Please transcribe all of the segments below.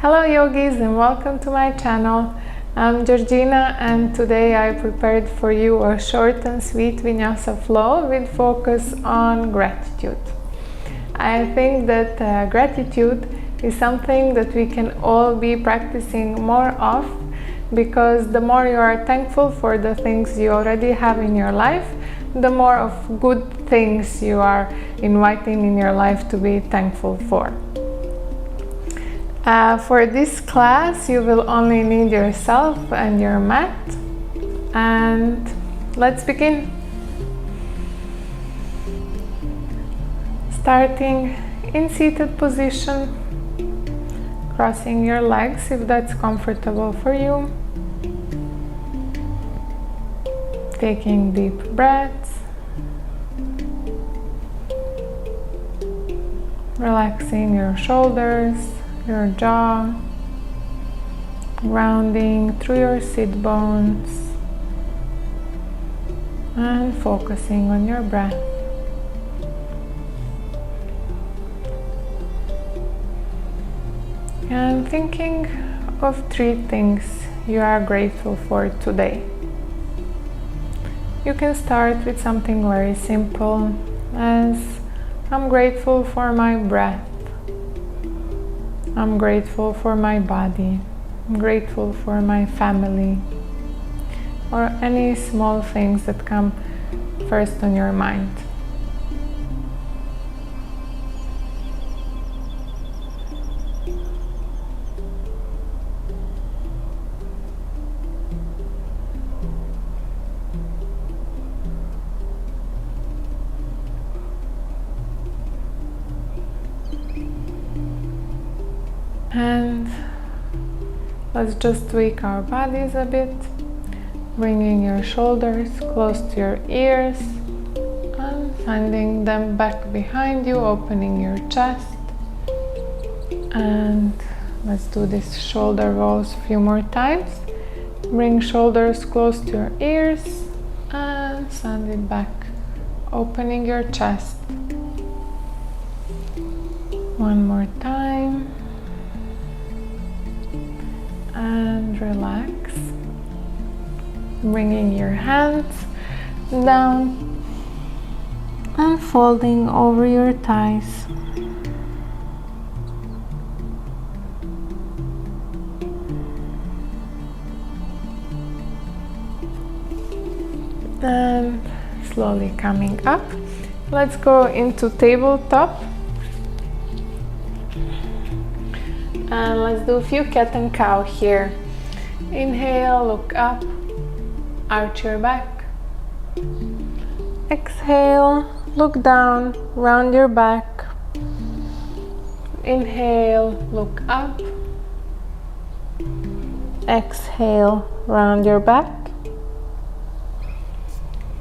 Hello yogis and welcome to my channel. I'm Georgina and today I prepared for you a short and sweet Vinyasa flow with focus on gratitude. I think that gratitude is something that we can all be practicing more of, because the more you are thankful for the things you already have in your life, the more of good things you are inviting in your life to be thankful for. For this class you will only need yourself and your mat, and let's begin. Starting in seated position, crossing your legs if that's comfortable for you, taking deep breaths, relaxing your shoulders, your jaw, grounding through your sit bones, and focusing on your breath. And thinking of 3 things you are grateful for today. You can start with something very simple as I'm grateful for my breath. I'm grateful for my body. I'm grateful for my family. Or any small things that come first on your mind. And let's just tweak our bodies a bit, bringing your shoulders close to your ears and sending them back behind you, opening your chest. And let's do this shoulder rolls a few more times. Bring shoulders close to your ears and send it back, opening your chest. One more time. And relax, bringing your hands down and folding over your thighs. And slowly coming up, let's go into tabletop. And let's do a few cat and cow here. Inhale, look up, arch your back. Exhale, look down, round your back. Inhale, look up. Exhale, round your back.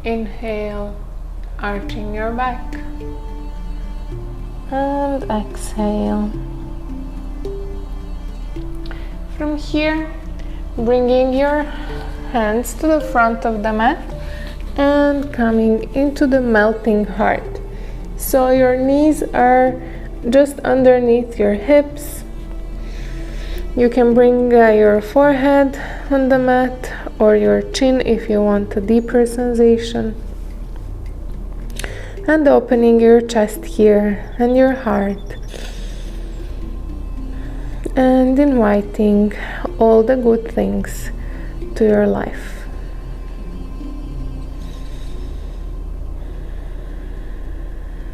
Inhale, arching your back. And exhale. From here, bringing your hands to the front of the mat and coming into the melting heart. So your knees are just underneath your hips. You can bring your forehead on the mat or your chin if you want a deeper sensation. And opening your chest here and your heart. And inviting all the good things to your life.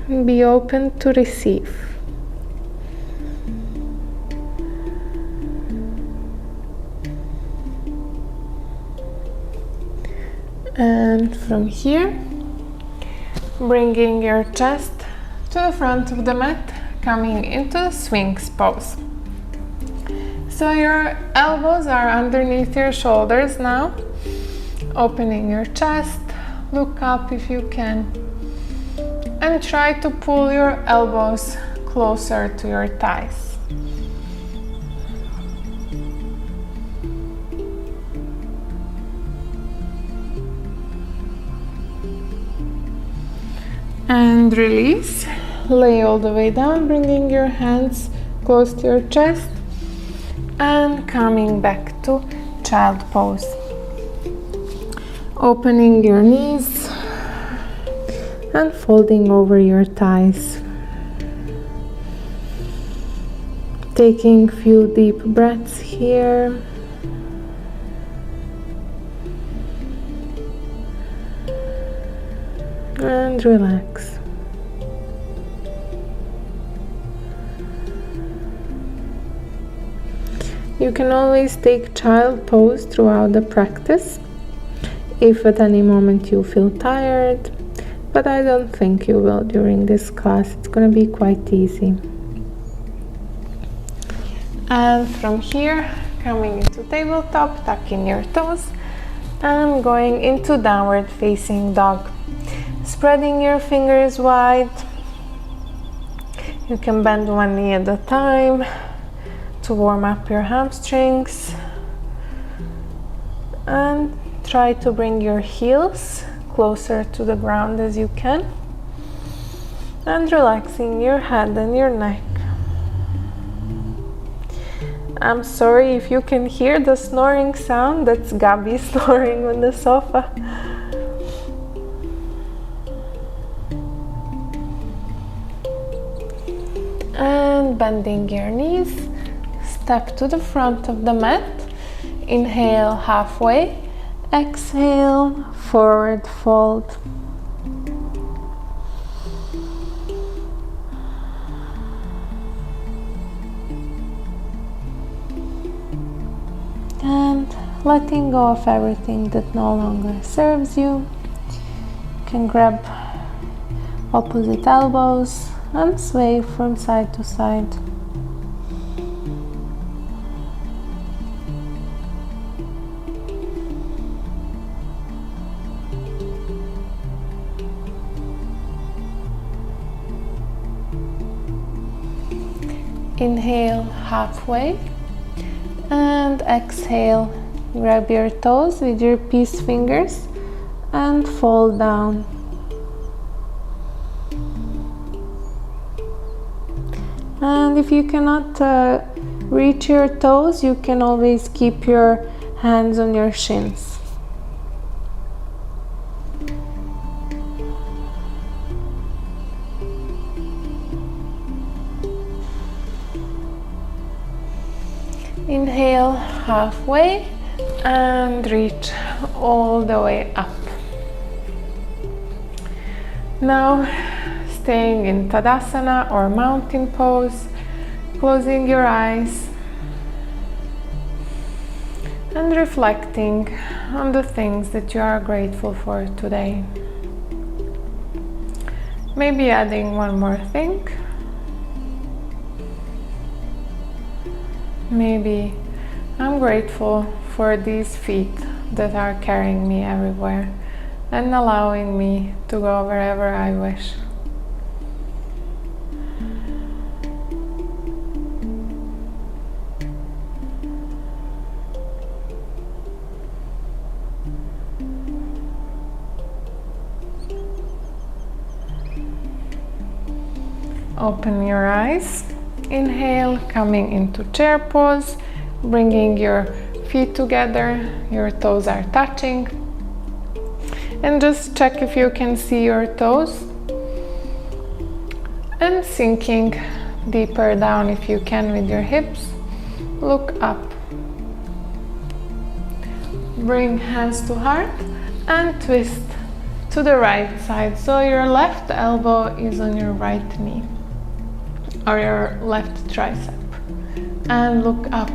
Be open to receive. And from here, bringing your chest to the front of the mat, coming into the Sphinx pose. So your elbows are underneath your shoulders now, opening your chest, look up if you can, and try to pull your elbows closer to your thighs. And release, lay all the way down, bringing your hands close to your chest. and coming back to child pose. Opening your knees and folding over your thighs. Taking a few deep breaths here. And relax. You can always take child pose throughout the practice if at any moment you feel tired, but I don't think you will during this class. It's going to be quite easy. And from here, coming into tabletop, tucking your toes and going into downward facing dog. Spreading your fingers wide. You can bend one knee at a time to warm up your hamstrings, and try to bring your heels closer to the ground as you can, and relaxing your head and your neck. I'm sorry if you can hear the snoring sound. That's Gabi snoring on the sofa. And bending your knees, step to the front of the mat. Inhale halfway, exhale, forward fold. And letting go of everything that no longer serves you. You can grab opposite elbows and sway from side to side. Inhale halfway and exhale. Grab your toes with your peace fingers and fall down. And if you cannot reach your toes, you can always keep your hands on your shins. Inhale halfway and reach all the way up. Now, staying in Tadasana or mountain pose, closing your eyes and reflecting on the things that you are grateful for today. Maybe adding one more thing. Maybe I'm grateful for these feet that are carrying me everywhere and allowing me to go wherever I wish. Open your eyes. Inhale, coming into chair pose, bringing your feet together, your toes are touching. And just check if you can see your toes. And sinking deeper down if you can with your hips. Look up. Bring hands to heart and twist to the right side. So your left elbow is on your right knee or your left tricep. And look up.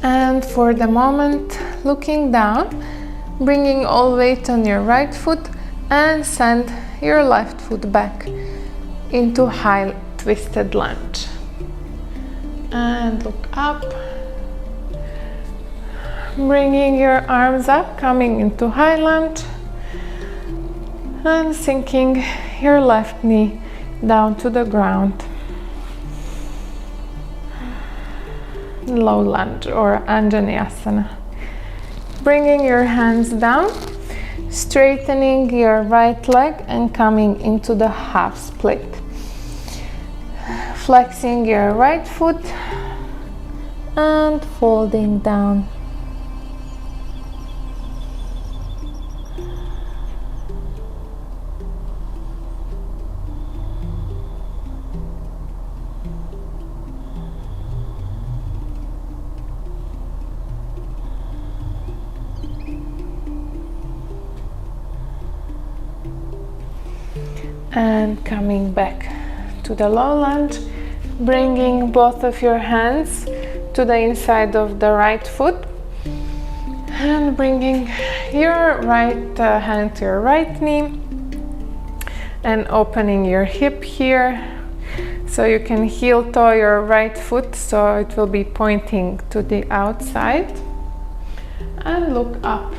And for the moment, looking down, bringing all weight on your right foot and send your left foot back into high twisted lunge. And look up. Bringing your arms up, coming into high lunge. And sinking your left knee down to the ground. Low lunge or Anjaneyasana. Bringing your hands down, straightening your right leg and coming into the half split. flexing your right foot and folding down. And coming back to the low lunge, bringing both of your hands to the inside of the right foot and bringing your right hand to your right knee and opening your hip here so you can heel toe your right foot so it will be pointing to the outside, and look up.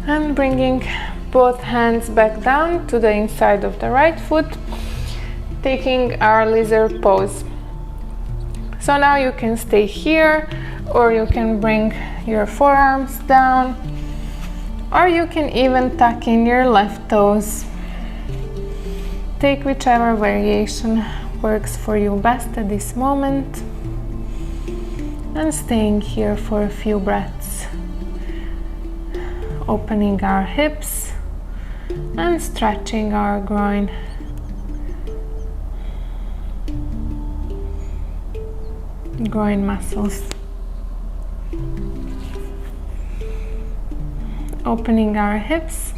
And bringing both hands back down to the inside of the right foot, taking our lizard pose. So now you can stay here, or you can bring your forearms down, or you can even tuck in your left toes. Take whichever variation works for you best at this moment, and staying here for a few breaths. Opening our hips and stretching our groin. Groin muscles. Opening our hips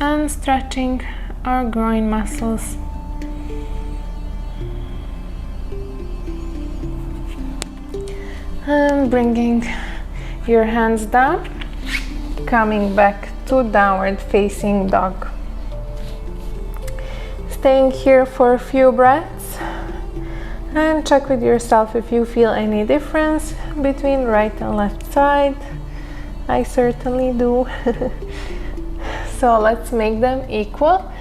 and stretching our groin muscles. And bringing your hands down, coming back to downward facing dog. Staying here for a few breaths and check with yourself if you feel any difference between right and left side. I certainly do. So let's make them equal.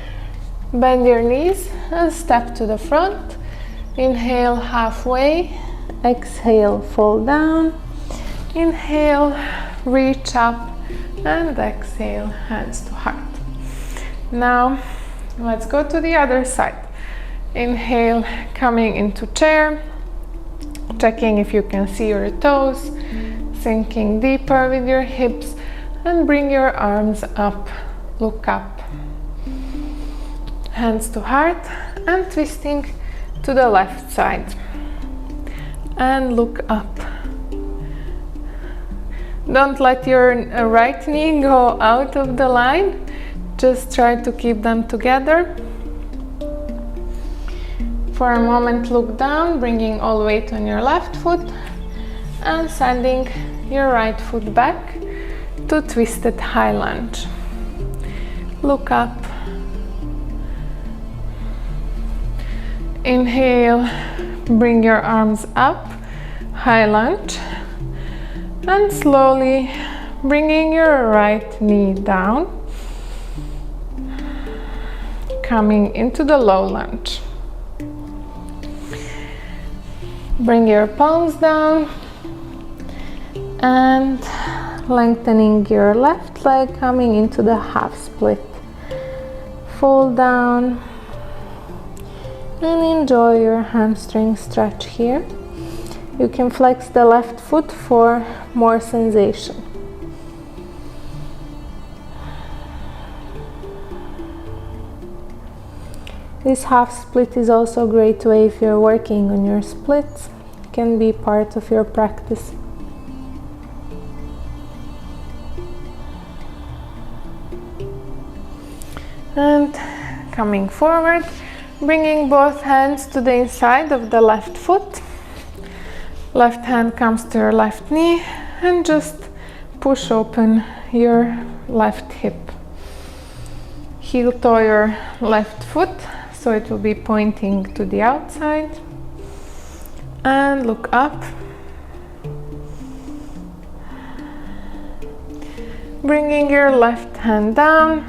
Bend your knees and step to the front. Inhale halfway, exhale, fall down. Inhale, reach up, and exhale, hands to heart. Now let's go to the other side. Inhale, coming into chair, checking if you can see your toes, sinking deeper with your hips, and bring your arms up, look up, hands to heart, and twisting to the left side and look up. Don't let your right knee go out of the line, just try to keep them together. For a moment, look down, bringing all weight on your left foot and sending your right foot back to twisted high lunge. Look up. Inhale, bring your arms up, high lunge. And slowly bringing your right knee down, coming into the low lunge. Bring your palms down and lengthening your left leg, coming into the half split. Fall down and enjoy your hamstring stretch here. You can flex the left foot for more sensation. This half split is also a great way if you're working on your splits. It can be part of your practice. And coming forward, bringing both hands to the inside of the left foot. Left hand comes to your left knee and just push open your left hip. Heel toe your left foot so it will be pointing to the outside. And look up. Bringing your left hand down,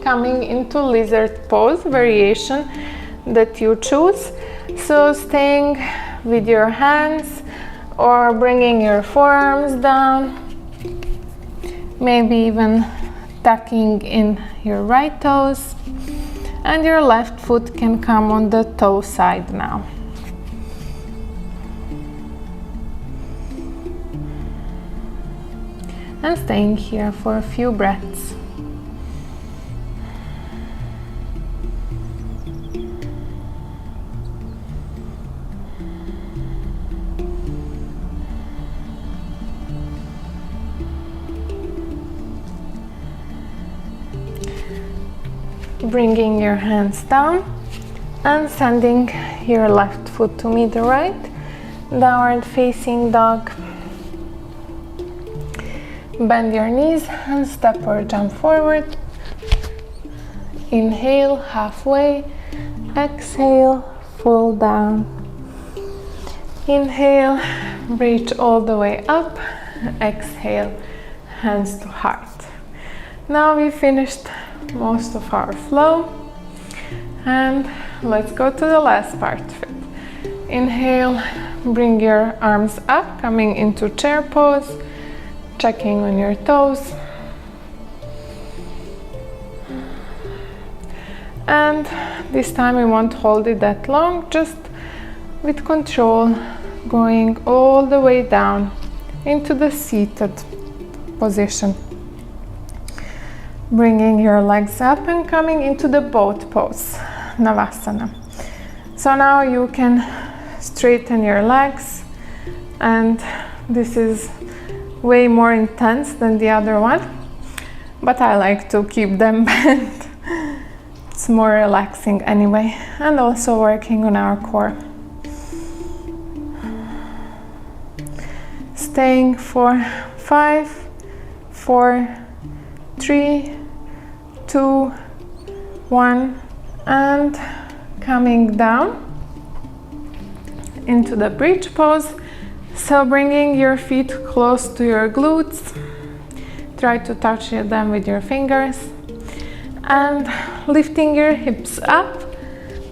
coming into lizard pose variation that you choose. So staying with your hands or bringing your forearms down, maybe even tucking in your right toes, and your left foot can come on the toe side now. And staying here for a few breaths. Bringing your hands down and sending your left foot to meet the right, downward facing dog. Bend your knees and step or jump forward. Inhale, halfway. Exhale, fall down. Inhale, reach all the way up. Exhale, hands to heart. Now we finished most of our flow, and let's go to the last part of it. Inhale, bring your arms up, coming into chair pose, checking on your toes, and this time we won't hold it that long, just with control, going all the way down into the seated position. Bringing your legs up and coming into the boat pose, Navasana. So now you can straighten your legs, and this is way more intense than the other one, but I like to keep them bent. It's more relaxing anyway, and also working on our core. Staying for 5, 4, 3, 2, 1, and coming down into the bridge pose. So bringing your feet close to your glutes, try to touch them with your fingers, and lifting your hips up,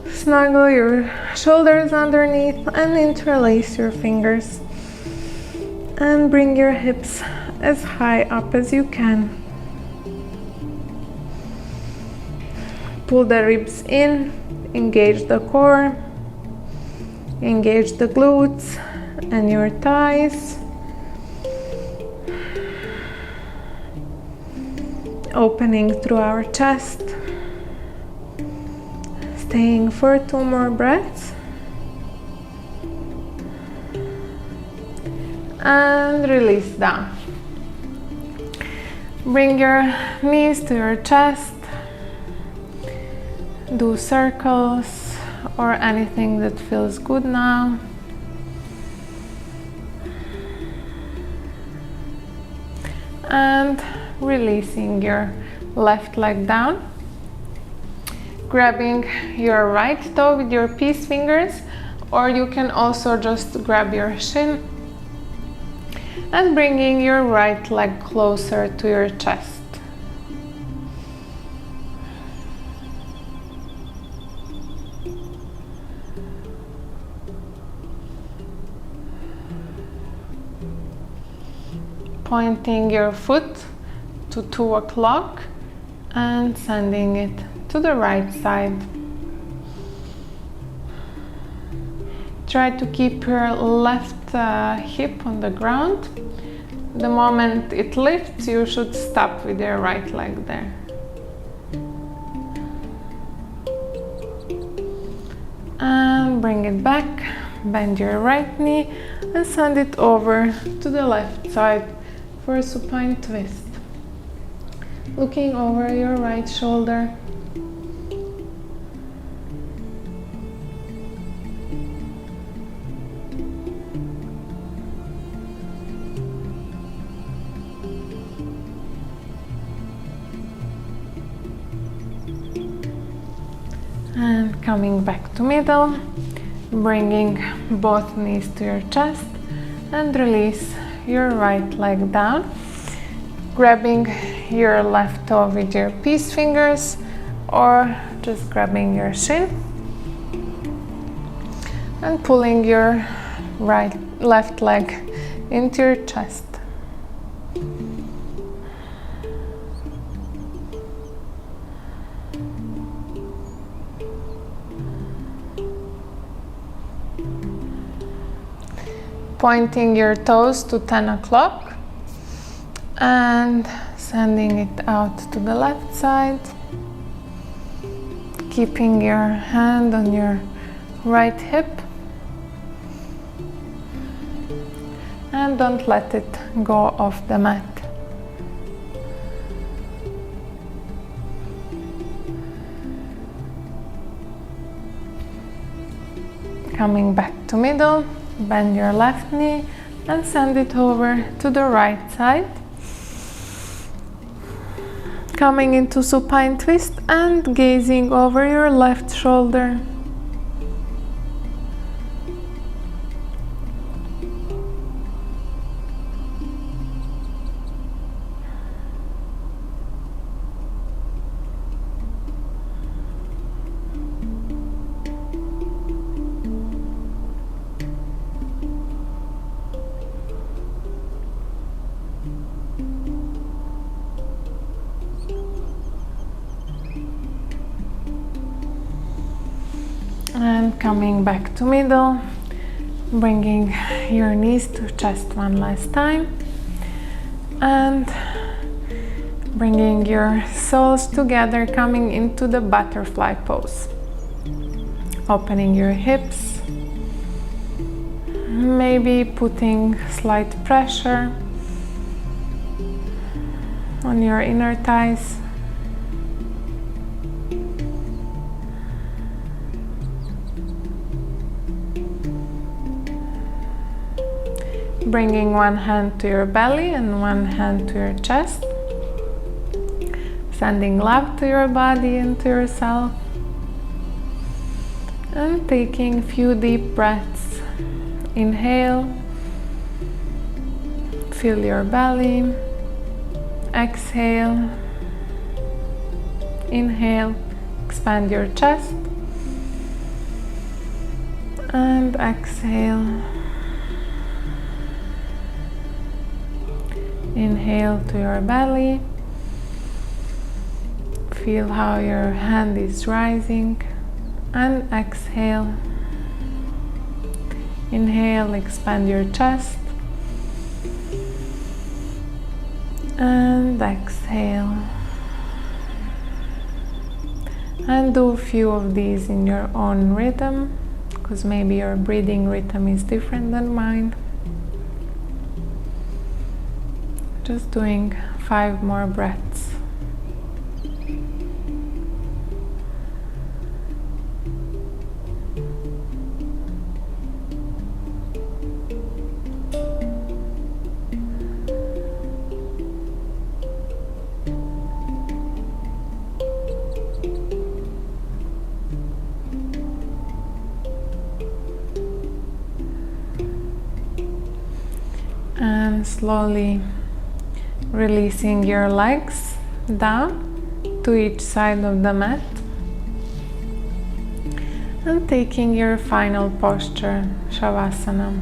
snuggle your shoulders underneath and interlace your fingers, and bring your hips as high up as you can. Pull the ribs in, engage the core, engage the glutes and your thighs. Opening through our chest. Staying for 2 more breaths. And release down. Bring your knees to your chest. Do circles or anything that feels good now. And releasing your left leg down. Grabbing your right toe with your peace fingers, or you can also just grab your shin. And bringing your right leg closer to your chest. Pointing your foot to 2 o'clock and sending it to the right side. Try to keep your left hip on the ground. The moment it lifts, you should stop with your right leg there. And bring it back, bend your right knee and send it over to the left side for a supine twist. Looking over your right shoulder. And coming back to middle, bringing both knees to your chest and release your right leg down. Grabbing your left toe with your peace fingers or just grabbing your shin and pulling your left leg into your chest. pointing your toes to 10 o'clock and sending it out to the left side, keeping your hand on your right hip, and don't let it go off the mat. Coming back to middle, bend your left knee and send it over to the right side. Coming into supine twist and gazing over your left shoulder. And coming back to middle, bringing your knees to chest one last time and bringing your soles together, coming into the butterfly pose. Opening your hips, maybe putting slight pressure on your inner thighs. Bringing one hand to your belly and one hand to your chest. Sending love to your body and to yourself. And taking a few deep breaths. Inhale. Fill your belly. Exhale. Inhale. Expand your chest. And exhale. Inhale to your belly. Feel how your hand is rising. And exhale. Inhale, expand your chest. And exhale. And do a few of these in your own rhythm, because maybe your breathing rhythm is different than mine. Just doing 5 more breaths. And slowly releasing your legs down to each side of the mat and taking your final posture, Shavasana.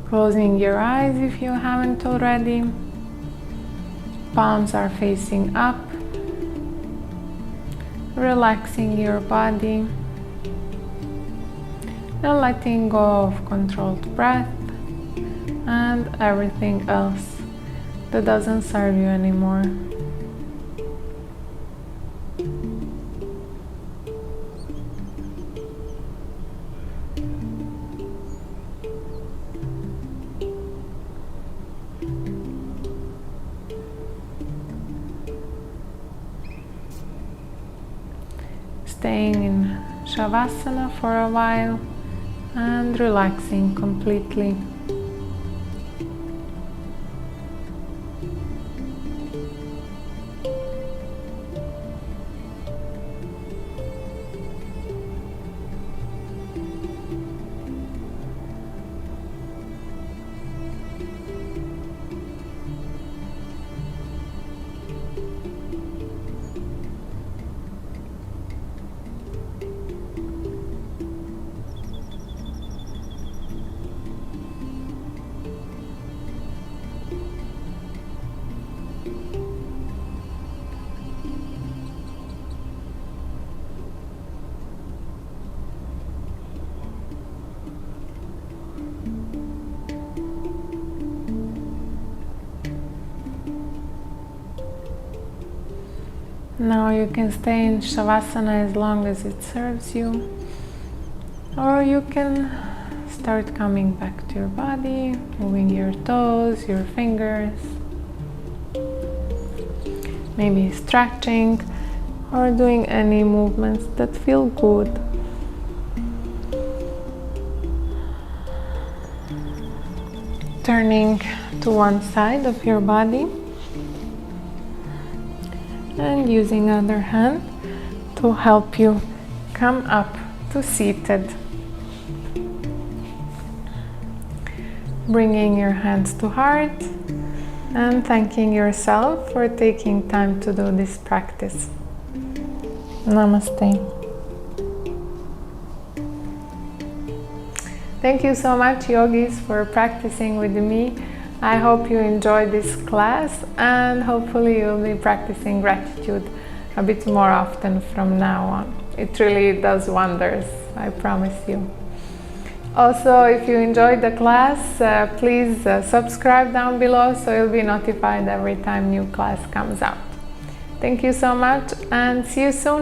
Closing your eyes if you haven't already. Palms are facing up. Relaxing your body and letting go of controlled breath and everything else that doesn't serve you anymore. Staying in Shavasana for a while and relaxing completely. Now you can stay in Shavasana as long as it serves you, or you can start coming back to your body, moving your toes, your fingers, maybe stretching or doing any movements that feel good. Turning to one side of your body and using other hand to help you come up to seated. Bringing your hands to heart and thanking yourself for taking time to do this practice. Namaste. Thank you so much, yogis, for practicing with me. I hope you enjoyed this class, and hopefully you'll be practicing gratitude a bit more often from now on. It really does wonders, I promise you. Also, if you enjoyed the class, please subscribe down below so you'll be notified every time new class comes out. Thank you so much and see you soon.